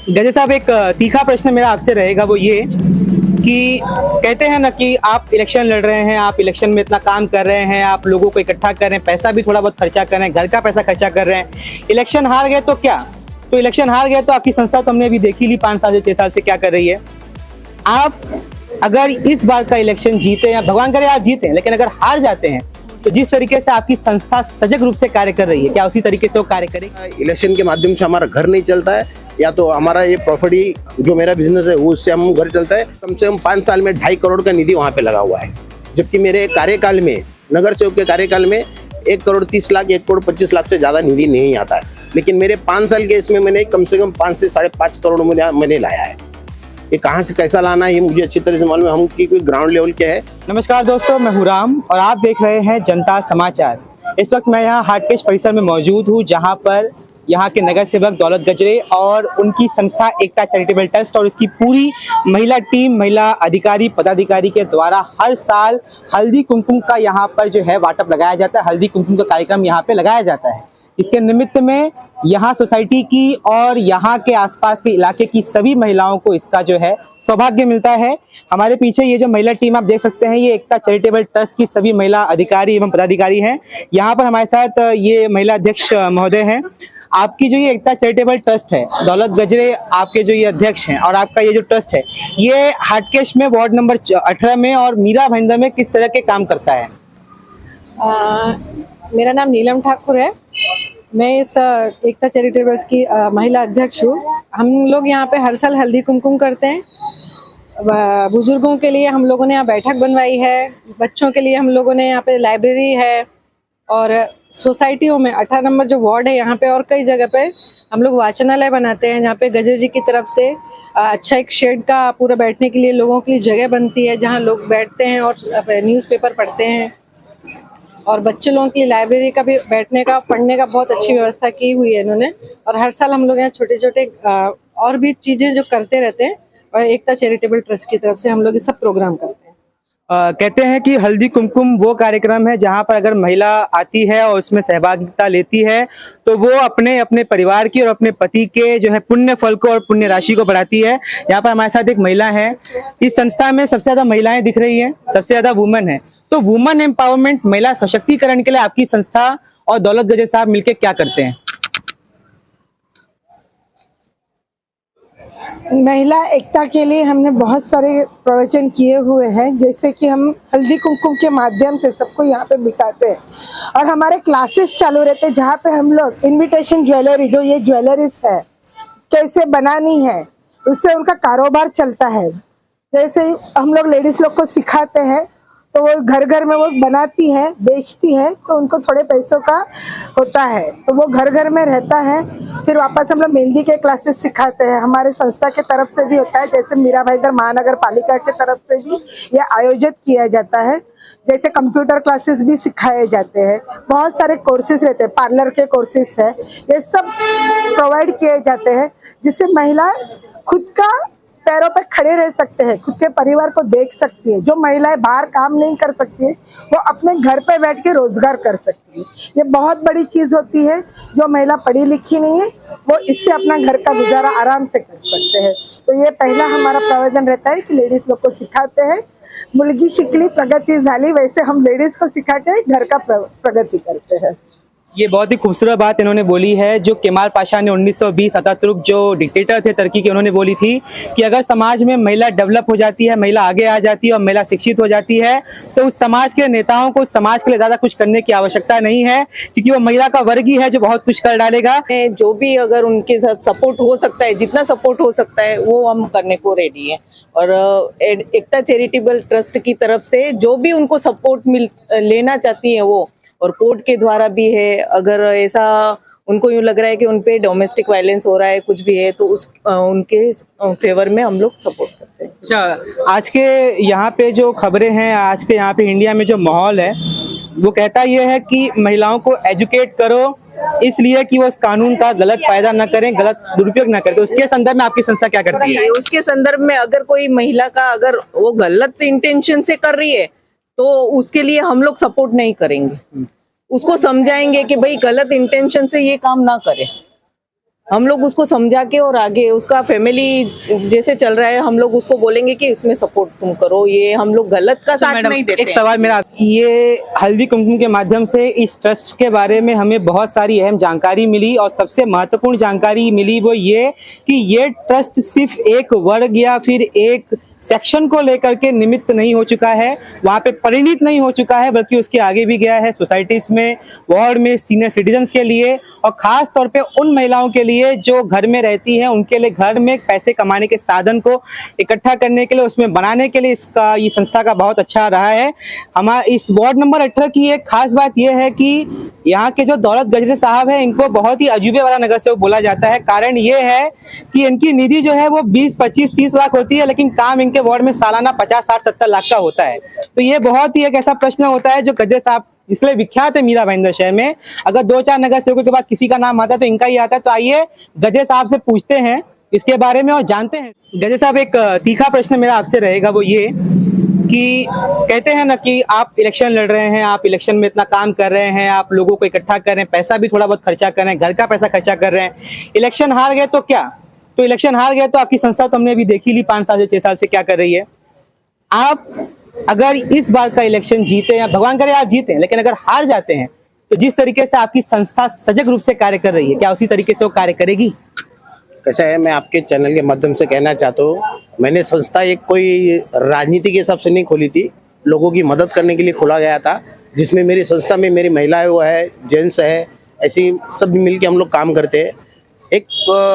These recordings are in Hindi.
गजे साहब, एक तीखा प्रश्न मेरा आपसे रहेगा, वो ये कि कहते हैं ना कि आप इलेक्शन लड़ रहे हैं, आप इलेक्शन में इतना काम कर रहे हैं, आप लोगों को इकट्ठा कर रहे हैं, पैसा भी थोड़ा बहुत खर्चा कर रहे हैं, घर का पैसा खर्चा कर रहे हैं। इलेक्शन हार गए तो क्या? तो इलेक्शन हार गए तो आपकी संस्था तो हमने अभी देखी ली 5 साल से 6 साल से क्या कर रही है। आप अगर इस बार का इलेक्शन जीते, या भगवान करे आप जीते, लेकिन अगर हार जाते हैं तो जिस तरीके से आपकी संस्था सजग रूप से कार्य कर रही है, क्या उसी तरीके से वो कार्य करेगी? इलेक्शन के माध्यम से हमारा घर नहीं चलता है, या तो हमारा ये प्रॉपर्टी जो मेरा बिजनेस है उससे हम घर चलता है। कम से कम 5 साल में 2.5 करोड़ का निधि वहाँ पे लगा हुआ है, जबकि मेरे कार्यकाल में, नगर सेवक के कार्यकाल में 1 करोड़ 30 लाख 1 करोड़ 25 लाख से ज़्यादा निधि नहीं आता है। लेकिन मेरे 5 साल के इसमें मैंने कम से कम 5 से 5.5 करोड़ मैंने लाया है। ये कहाँ से कैसा लाना है ये मुझे अच्छी तरह से मालूम है, हम की कोई ग्राउंड लेवल के है। नमस्कार दोस्तों, मैं हूं राम और आप देख रहे हैं जनता समाचार। इस वक्त मैं यहाँ हाटकेश परिसर में मौजूद हूँ, जहाँ पर यहाँ के नगर सेवक दौलत गजरे और उनकी संस्था एकता चैरिटेबल ट्रस्ट और इसकी पूरी महिला टीम, महिला अधिकारी पदाधिकारी के द्वारा हर साल हल्दी कुमकुम का यहाँ पर जो है वाटअप लगाया जाता है। हल्दी कुमकुम का कार्यक्रम यहाँ पे लगाया जाता है। इसके निमित्त में यहाँ सोसाइटी की और यहाँ के आसपास के इलाके की सभी महिलाओं को इसका जो है सौभाग्य मिलता है। हमारे पीछे ये जो महिला टीम आप देख सकते हैं, ये एकता चैरिटेबल ट्रस्ट की सभी महिला अधिकारी एवं पदाधिकारी हैं। यहाँ पर हमारे साथ ये महिला अध्यक्ष महोदय हैं। आपकी जो ये एकता चैरिटेबल ट्रस्ट है, दौलत गजरे आपके जो ये अध्यक्ष हैं, और आपका ये जो ट्रस्ट है, ये हाटकेश में वार्ड नंबर 18 में और मीरा भाईंदर में किस तरह के काम करता है? मेरा नाम नीलम ठाकुर है। मैं इस एकता चैरिटेबल की महिला अध्यक्ष हूँ। हम लोग यहाँ पे हर साल हल्दी कुमकुम करते हैं। बुजुर्गों के लिए हम लोगों ने यहाँ बैठक बनवाई है, बच्चों के लिए हम लोगों ने यहाँ पे लाइब्रेरी है, और सोसाइटियों में 18 नंबर जो वार्ड है यहाँ पे और कई जगह पे हम लोग वाचनालय बनाते हैं, जहाँ पे गजरे जी की तरफ से अच्छा एक शेड का पूरा बैठने के लिए लोगों की जगह बनती है, जहाँ लोग बैठते हैं और न्यूज़पेपर पढ़ते हैं। और बच्चे लोगों की लाइब्रेरी का भी बैठने का, पढ़ने का बहुत अच्छी व्यवस्था की हुई है इन्होंने। और हर साल हम लोग यहाँ छोटे छोटे और भी चीज़ें जो करते रहते हैं, और एकता चैरिटेबल ट्रस्ट की तरफ से हम लोग ये सब प्रोग्राम करते हैं। कहते हैं कि हल्दी कुमकुम वो कार्यक्रम है जहां पर अगर महिला आती है और उसमें सहभागिता लेती है तो वो अपने अपने परिवार की और अपने पति के जो है पुण्य फल को और पुण्य राशि को बढ़ाती है। यहाँ पर हमारे साथ एक महिला है। इस संस्था में सबसे ज्यादा महिलाएं दिख रही हैं, सबसे ज्यादा वुमन है। तो वुमन एम्पावरमेंट, महिला सशक्तिकरण के लिए आपकी संस्था और दौलत गजरे साहब मिलकर क्या करते हैं? महिला एकता के लिए हमने बहुत सारे प्रवचन किए हुए हैं, जैसे कि हम हल्दी कुमकुम के माध्यम से सबको यहाँ पे बिठाते हैं। और हमारे क्लासेस चालू रहते हैं, जहाँ पे हम लोग इनविटेशन ज्वेलरी, जो ये ज्वेलरीज है कैसे बनानी है, उससे उनका कारोबार चलता है। जैसे हम लोग लेडीज लोग को सिखाते हैं, तो वो घर घर में वो बनाती है, बेचती है, तो उनको थोड़े पैसों का होता है, तो वो घर घर में रहता है। फिर वापस हम लोग मेहंदी के क्लासेस सिखाते हैं, हमारे संस्था के तरफ से भी होता है। जैसे मीरा भाईंदर महानगर पालिका के तरफ से भी ये आयोजित किया जाता है। जैसे कंप्यूटर क्लासेस भी सिखाए जाते हैं, बहुत सारे कोर्सेज रहते हैं, पार्लर के कोर्सेज है, ये सब प्रोवाइड किए जाते हैं, जिससे महिला खुद का पैरों पे खड़े रह सकते हैं, खुद के परिवार को देख सकती है। जो महिलाएं बाहर काम नहीं कर सकती है, वो अपने घर पे बैठ के रोजगार कर सकती है। ये बहुत बड़ी चीज होती है। जो महिला पढ़ी लिखी नहीं है, वो इससे अपना घर का गुजारा आराम से कर सकते हैं। तो ये पहला हमारा प्रावधान रहता है कि लेडीज लोग को सिखाते हैं। मुलगी शिकली प्रगति झाली, वैसे हम लेडीज को सिखा के घर का प्रगति करते हैं। ये बहुत ही खूबसूरत बात इन्होंने बोली है, जो केमाल पाशा ने 1920 अतातुर्क जो डिक्टेटर थे तुर्की के, उन्होंने बोली थी कि अगर समाज में महिला डेवलप हो जाती है, महिला आगे आ जाती है और महिला शिक्षित हो जाती है, तो उस समाज के नेताओं को समाज के लिए ज्यादा कुछ करने की आवश्यकता नहीं है, क्योंकि वो महिला का वर्ग ही है जो बहुत कुछ कर डालेगा। जो भी अगर उनके साथ सपोर्ट हो सकता है, जितना सपोर्ट हो सकता है, वो हम करने को रेडी हैं। और एकता चैरिटेबल ट्रस्ट की तरफ से जो भी उनको सपोर्ट लेना चाहती है वो, और कोर्ट के द्वारा भी है। अगर ऐसा उनको यूँ लग रहा है कि उन पे डोमेस्टिक वायलेंस हो रहा है, कुछ भी है, तो उनके फेवर में हम लोग सपोर्ट करते हैं। अच्छा, आज के यहाँ पे जो खबरें हैं, आज के यहाँ पे इंडिया में जो माहौल है, वो कहता ये है कि महिलाओं को एजुकेट करो, इसलिए कि वो उस कानून का गलत फायदा न करें, गलत दुरुपयोग न करें। तो उसके संदर्भ में आपकी संस्था क्या करती है? उसके संदर्भ में अगर कोई महिला का अगर वो गलत इंटेंशन से कर रही है, तो उसके लिए हम लोग सपोर्ट नहीं करेंगे। उसको समझाएंगे कि भाई गलत इंटेंशन से ये काम ना करे। हम लोग उसको समझा के और आगे उसका फैमिली जैसे चल रहा है, हम लोग उसको बोलेंगे कि इसमें सपोर्ट तुम करो, ये हम लोग गलत का साथ मैडम, नहीं देते एक सवाल मेरा, ये हल्दी कुमकुम के माध्यम से इस ट्रस्ट के बारे में हमें बहुत सारी अहम जानकारी मिली और सबसे महत्वपूर्ण जानकारी मिली वो ये कि ये ट्रस्ट सिर्फ एक वर्ग या फिर एक सेक्शन को लेकर के निमित्त नहीं हो चुका है, वहाँ पे परिणित नहीं हो चुका है, बल्कि उसके आगे भी गया है सोसाइटीज में, वार्ड में, सीनियर सिटीजन्स के लिए और खास तौर पे उन महिलाओं के लिए जो घर में रहती हैं, उनके लिए घर में पैसे कमाने के साधन को इकट्ठा करने के लिए, उसमें बनाने के लिए इसका ये संस्था का बहुत अच्छा रहा है। हमारे इस वार्ड नंबर 18 की एक खास बात यह है कि यहाँ के जो दौलत गजरे साहब हैं, इनको बहुत ही अजूबे वाला नगर सेवक बोला जाता है। कारण ये है कि इनकी निधि जो है वो 20, 25, 30 लाख होती है, लेकिन काम इनके वार्ड में सालाना 50, 60, 70 लाख का होता है। तो ये बहुत ही एक ऐसा प्रश्न होता है जो गजरे साहब इसलिए विख्यात है मीरा भाईंदर शहर में। अगर 2-4 नगर सेवकों के बाद किसी का नाम आता है तो इनका ही आता है। तो आइए गजरे साहब से पूछते हैं इसके बारे में और जानते हैं। गजरे साहब, एक तीखा प्रश्न मेरा आपसे रहेगा, वो ये कि कहते हैं ना कि आप इलेक्शन लड़ रहे हैं, आप इलेक्शन में इतना काम कर रहे हैं, आप लोगों को इकट्ठा कर रहे हैं, पैसा भी थोड़ा बहुत खर्चा कर रहे हैं, घर का पैसा खर्चा कर रहे हैं, इलेक्शन हार गए तो क्या? तो इलेक्शन हार गए तो आपकी संस्था तो हमने अभी देखी ली 5 साल से 6 साल से क्या कर रही है। आप अगर इस बार का इलेक्शन जीते या भगवान करे आप जीते, लेकिन अगर हार जाते हैं तो जिस तरीके से आपकी संस्था सजग रूप से कार्य कर रही है, क्या उसी तरीके से वो कार्य करेगी? कैसा है, मैं आपके चैनल के माध्यम से कहना चाहता हूँ, मैंने संस्था एक कोई राजनीति के हिसाब से नहीं खोली थी, लोगों की मदद करने के लिए खोला गया था, जिसमें मेरी संस्था में मेरी महिलाएं वो है, जेंट्स है, ऐसी सब मिलके हम लोग काम करते हैं। एक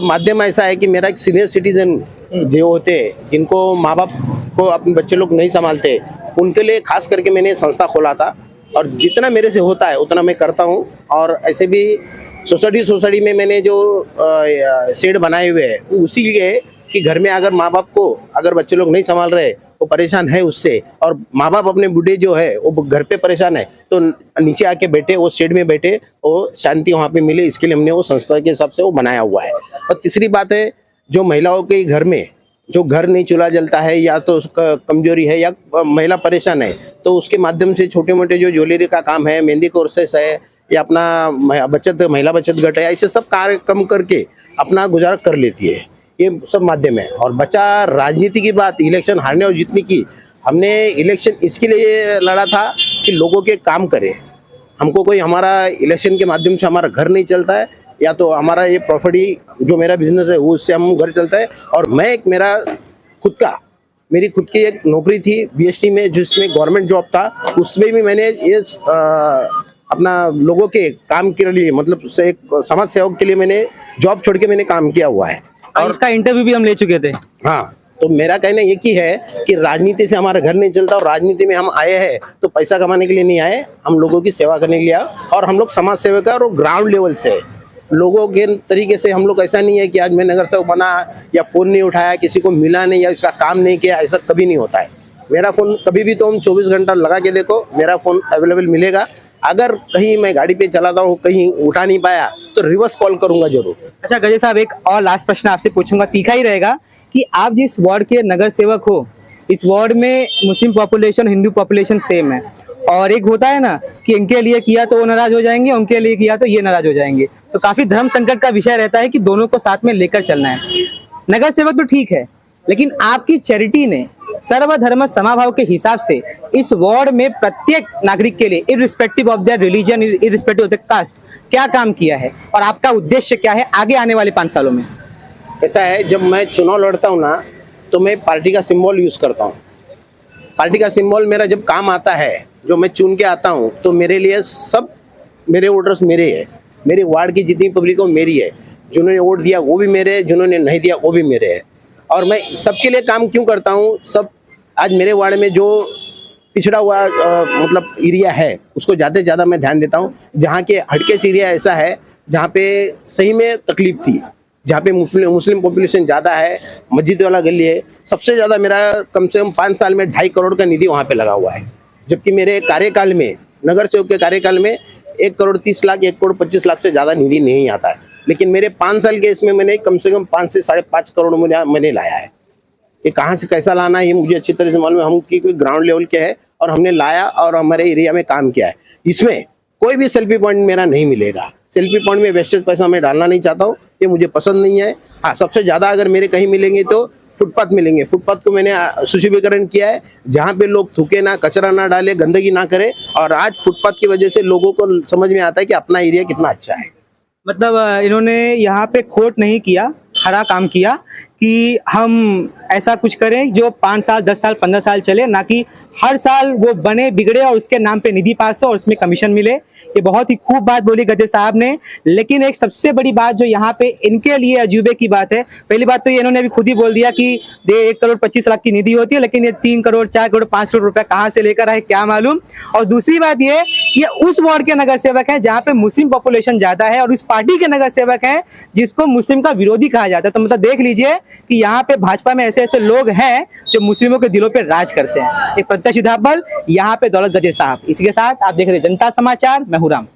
माध्यम ऐसा है कि मेरा एक सीनियर सिटीजन जो होते हैं, जिनको माँ बाप को अपने बच्चे लोग नहीं संभालते, उनके लिए खास करके मैंने संस्था खोला था और जितना मेरे से होता है उतना मैं करता हूँ। और ऐसे भी सोसाइटी में मैंने जो शेड बनाए हुए हैं वो उसी लिए कि घर में अगर माँ बाप को अगर बच्चे लोग नहीं संभाल रहे, वो परेशान है उससे, और माँ बाप अपने बूढ़े जो है वो घर पे परेशान है, तो नीचे आके बैठे, वो शेड में बैठे, वो शांति वहाँ पे मिले, इसके लिए हमने वो संस्था के हिसाब से वो बनाया हुआ है। और तीसरी बात है, जो महिलाओं के घर में जो घर नहीं चूल्हा जलता है या तो उसका कमजोरी है या महिला परेशान है, तो उसके माध्यम से छोटे मोटे जो ज्वेलरी का काम है, मेहंदी कोर्सेस है या अपना महिला बचत गट है, ऐसे सब कार्य कम करके अपना गुजारा कर लेती है। ये सब माध्यम है। और बचा राजनीति की बात, इलेक्शन हारने और जीतने की, हमने इलेक्शन इसके लिए लड़ा था कि लोगों के काम करें। हमको कोई हमारा इलेक्शन के माध्यम से हमारा घर नहीं चलता है, या तो हमारा ये प्रॉपर्टी जो मेरा बिजनेस है वो उससे हम घर चलता है। और मैं एक मेरी खुद की एक नौकरी थी बीएसटी में, जिसमें गवर्नमेंट जॉब था, उसमें भी मैंने ये अपना लोगों के काम के लिए, मतलब एक समाज सेवक के लिए मैंने जॉब छोड़ के मैंने काम किया हुआ है। और इसका इंटरव्यू भी हम ले चुके थे। हाँ, तो मेरा कहना ये की है कि राजनीति से हमारा घर नहीं चलता, और राजनीति में हम आए हैं तो पैसा कमाने के लिए नहीं आए, हम लोगों की सेवा करने के लिए आए। और हम लोग समाज सेवक है, और ग्राउंड लेवल से लोगों के तरीके से हम लोग, ऐसा नहीं है कि आज मैं नगर सेवक बना या फोन नहीं उठाया, किसी को मिला नहीं या इसका काम नहीं किया, ऐसा कभी नहीं होता है। मेरा फोन कभी भी, तो हम 24 घंटा लगा के देखो, मेरा फोन अवेलेबल मिलेगा। अगर कहीं मैं गाड़ी पे चलाता हूँ, कहीं उठा नहीं पाया तो रिवर्स कॉल करूंगा जरूर। अच्छा गजरे साहब, एक और लास्ट प्रश्न आपसे पूछूंगा, तीखा ही रहेगा, कि आप जिस वार्ड के नगर सेवक हो, इस वार्ड में Muslim population, Hindu population same है, और एक होता है ना कि इनके लिए किया तो वो नाराज हो जाएंगे, उनके लिए किया तो ये नाराज हो जाएंगे, तो काफी धर्म संकट का विषय रहता है कि दोनों को साथ में लेकर चलना है। नगर सेवक तो ठीक है, लेकिन आपकी चैरिटी ने सर्वधर्म समाभाव के हिसाब से इस वार्ड में प्रत्येक नागरिक के लिए, irrespective of their religion, irrespective of the caste, क्या काम किया है और आपका उद्देश्य क्या है आगे आने वाले 5 सालों में? ऐसा है, जब मैं चुनाव लड़ता हूँ ना, तो मैं पार्टी का सिंबल यूज करता हूँ। पार्टी का सिंबल मेरा जब काम आता है, जो मैं चुन के आता हूँ, तो मेरे लिए सब मेरे वोटर्स मेरे है, मेरे वार्ड की जितनी पब्लिक हो मेरी है, जिन्होंने वोट दिया वो भी मेरे है, जिन्होंने नहीं दिया वो भी मेरे है। और मैं सबके लिए काम क्यों करता हूँ, सब आज मेरे वार्ड में जो पिछड़ा हुआ मतलब एरिया है, उसको ज़्यादा से ज़्यादा मैं ध्यान देता हूँ। जहाँ के हटकेस एरिया ऐसा है जहाँ पे सही में तकलीफ थी, जहाँ पे मुस्लिम पॉपुलेशन ज़्यादा है, मस्जिद वाला गली है, सबसे ज़्यादा मेरा कम से कम 5 साल में 2.5 करोड़ का निधि वहाँ पे लगा हुआ है। जबकि मेरे कार्यकाल में, नगर सेवक के कार्यकाल में 1 करोड़ 30 लाख, 1 करोड़ 25 लाख से ज़्यादा निधि नहीं आता है। लेकिन मेरे 5 साल के इसमें मैंने कम से कम 5 से 5.5 करोड़ मैंने लाया है। ये कहाँ से कैसा लाना है ये मुझे अच्छी तरह से मालूम है, हम की कोई ग्राउंड लेवल के है और हमने लाया और हमारे एरिया में काम किया है। इसमें कोई भी सेल्फी पॉइंट मेरा नहीं मिलेगा, सेल्फी पॉइंट में वेस्टेज पैसा मैं डालना नहीं चाहता हूँ, ये मुझे पसंद नहीं है। हाँ, सबसे ज़्यादा अगर मेरे कहीं मिलेंगे तो फुटपाथ मिलेंगे। फुटपाथ को मैंने सुशोभीकरण किया है, जहाँ पे लोग थूके ना, कचरा ना डाले, गंदगी ना करे, और आज फुटपाथ की वजह से लोगों को समझ में आता है कि अपना एरिया कितना अच्छा है। मतलब इन्होंने यहाँ पे खोट नहीं किया, खरा काम किया कि हम ऐसा कुछ करें जो 5 साल 10 साल 15 साल चले, ना कि हर साल वो बने बिगड़े और उसके नाम पे निधि पास हो और उसमें कमीशन मिले। ये बहुत ही खूब बात बोली गजरे साहब ने। लेकिन एक सबसे बड़ी बात जो यहाँ पे इनके लिए अजूबे की बात है, पहली बात तो ये इन्होंने अभी खुद ही बोल दिया कि 1 करोड़ 25 लाख की निधि होती है, लेकिन ये 3 करोड़ 4 करोड़ 5 करोड़ रुपया कहाँ से लेकर आए क्या मालूम। और दूसरी बात ये कि उस वार्ड के नगर सेवक हैं जहाँ पे मुस्लिम पॉपुलेशन ज्यादा है और उस पार्टी के नगर सेवक हैं जिसको मुस्लिम का विरोधी कहा जाता है। तो मतलब देख लीजिए कि यहाँ पे भाजपा में ऐसे ऐसे लोग हैं जो मुस्लिमों के दिलों पे राज करते हैं। एक प्रत्यक्ष उदाहरण यहाँ पे दौलत गजरे साहब। इसी के साथ आप देख रहे हैं जनता समाचार, मैं हूं राम।